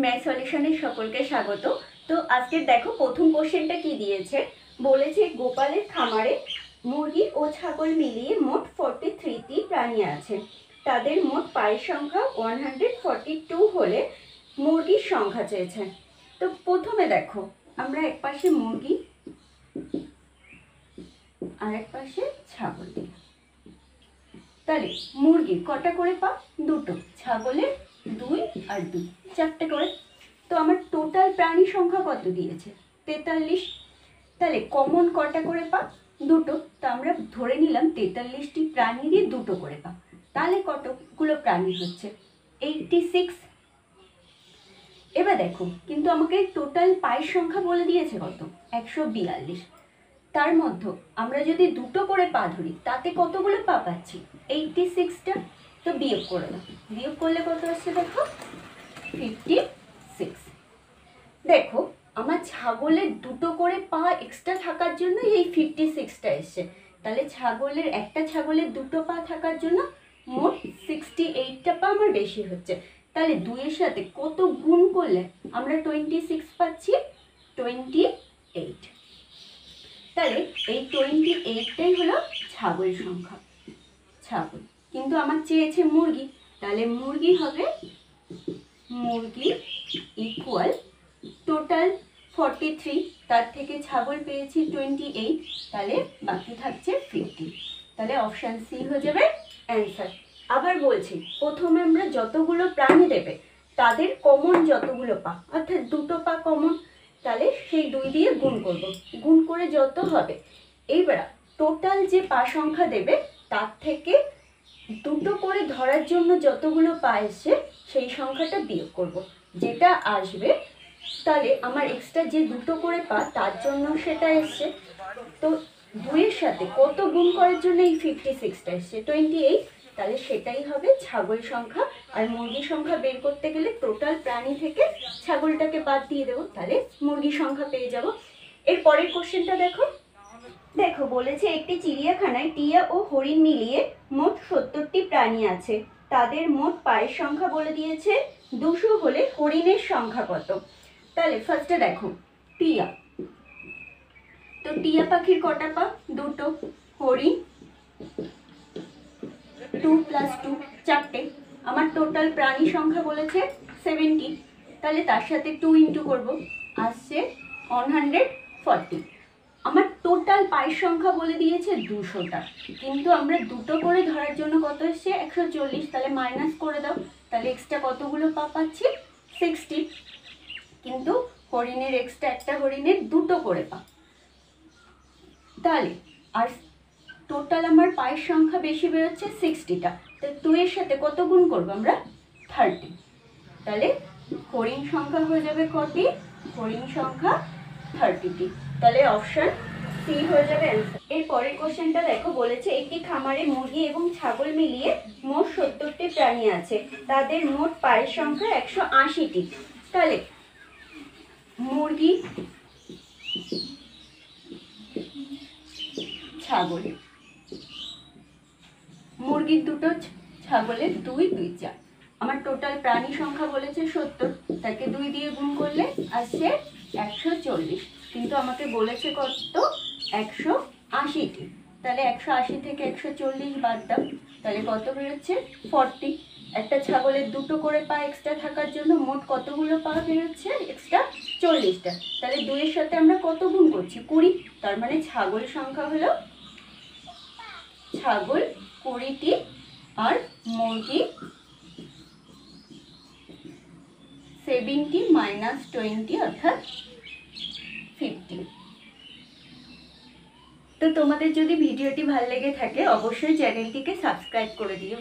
Math সলিউশনে সকলকে স্বাগত। তো আজকে দেখো প্রথম কোশ্চেনটা কি দিয়েছে, বলেছে গোপালের খামারে মুরগি ও ছাগল মিলিয়ে মোট 43টি প্রাণী আছে। তাদের মোট পায়ের সংখ্যা 142 হলে মুরগির সংখ্যা চেয়েছে। তো প্রথমে দেখো আমরা এক পাশে মুরগি আর এক পাশে ছাগল দিই। তাহলে মুরগির কটা করে পা? দুটো, ছাগলের 2 আর 2, 4টে করে। তো আমার টোটাল প্রাণী সংখ্যা কত দিয়েছে? 43। তাহলে কমন কটা করে পা? দুটো। তো আমরা ধরে নিলাম 43টি প্রাণীরই দুটো করে পা। তাহলে কতগুলো প্রাণী হচ্ছে? 86। এবার দেখো, কিন্তু আমাকে টোটাল পায়ের সংখ্যা বলে দিয়েছে কত? 142। তার মধ্যে আমরা যদি দুটো করে পা ধরি তাতে কতগুলো পা পাচ্ছি? 86টা। তো বিয়োগ করে দাও, বিয়োগ করলে কত আসছে দেখো? 56। দেখো আমার ছাগলের দুটো করে পা এক্সট্রা থাকার জন্য এই 56টা এসছে। তাহলে একটা ছাগলের দুটো পা থাকার জন্য মোট 68টা পা আমার বেশি হচ্ছে। তাহলে 2-এর সাথে কত গুণ করলে আমরা 26 পাচ্ছি? 28। তাহলে এই 28টাই হলো ছাগল সংখ্যা। ছাগল কিন্তু আমার চেয়েছে মুরগি, তাহলে মুরগি হবে মুরগি ইকুয়াল টোটাল 43, তার থেকে ছাগল পেয়েছি 28, তাহলে বাকি থাকছে 50। তাহলে অপশান সি হয়ে যাবে অ্যান্সার। আবার বলছি, প্রথমে আমরা যতগুলো প্রাণী দেবে তাদের কমন যতগুলো পা, অর্থাৎ দুটো পা কমন, তাহলে সেই 2 দিয়ে গুণ করব, গুণ করে যত হবে। এইবার টোটাল যে পা সংখ্যা দেবে তার থেকে দুটো করে ধরার জন্য যতগুলো পা এসছে সেই সংখ্যাটা বিয়োগ করব, যেটা আসবে তাহলে আমার এক্সট্রা যে দুটো করে পা তার জন্য সেটা এসছে। তো 2-এর সাথে কত গুণ করার জন্য এই 56টা এসছে? 28। তাহলে সেটাই হবে ছাগল সংখ্যা। আর মুরগির সংখ্যা বের করতে গেলে টোটাল প্রাণী থেকে ছাগলটাকে বাদ দিয়ে দেবো, তাহলে মুরগির সংখ্যা পেয়ে যাব। এর পরের কোশ্চেনটা দেখো। দেখো বলেছে একটি চিড়িয়াখানায় টিয়া ও হরিণ মিলিয়ে মোট 70টি প্রাণী আছে। তাদের মোট পায়ের সংখ্যা বলে দিয়েছে 200 হলে হরিণের সংখ্যা কত? তাহলে ফার্স্টে দেখো টিয়া, তো টিয়া পাখির কটা পা? দুটো। হরিণ 2 + 2, 4টে। আমার টোটাল প্রাণী সংখ্যা বলেছে 70, তাহলে তার সাথে 2 ইন্টু করবো, আসছে 140। আমার টোটাল পায়ের সংখ্যা বলে দিয়েছে 200টা, কিন্তু আমরা দুটো করে ধরার জন্য কত এসছে? 140। তাহলে মাইনাস করে দাও, তাহলে এক্সট্রা কতগুলো পা পাচ্ছি? 60। কিন্তু হরিণের এক্সট্রা একটা হরিণের দুটো করে পা, তাহলে আর টোটাল আমার পায়ের সংখ্যা বেশি বেরোচ্ছে 60টা। তো 2-এর সাথে কত গুণ করবো আমরা? 30। তাহলে হরিণ সংখ্যা হয়ে যাবে কটি? হরিণ সংখ্যা 30টি। তাহলে অপশন সি হয়ে যাবে অ্যান্সার। এর পরের কোশ্চেনটা দেখো, বলেছে একটি খামারে মুরগি এবং ছাগল মিলিয়ে মোট 70টি প্রাণী আছে। তাদের মোট পায়ের সংখ্যা 180টি। তাহলে মুরগি, ছাগল, মুরগির দুটো, ছাগলের 2, 2, 4। আমার টোটাল প্রাণী সংখ্যা বলেছে 70, তাকে 2 দিয়ে গুণ করলে আসছে 140, কিন্তু আমাকে বলেছে কত? 180টি। তাহলে 180 থেকে 140 বাদ দাও, তাহলে কত বেরোচ্ছে? 40। একটা ছাগলের দুটো করে পা এক্সট্রা থাকার জন্য মোট কতগুলো পা বেরোচ্ছে এক্সট্রা? 40টা। তাহলে 2-এর সাথে আমরা কত গুণ করছি? 20। তার মানে ছাগল সংখ্যা হলো ছাগল 20টি আর মুরগি 70 - 20 অর্থাৎ 50। তো তোমাদের যদি ভিডিওটি ভালো লেগে থাকে অবশ্যই চ্যানেলটিকে সাবস্ক্রাইব করে দিও।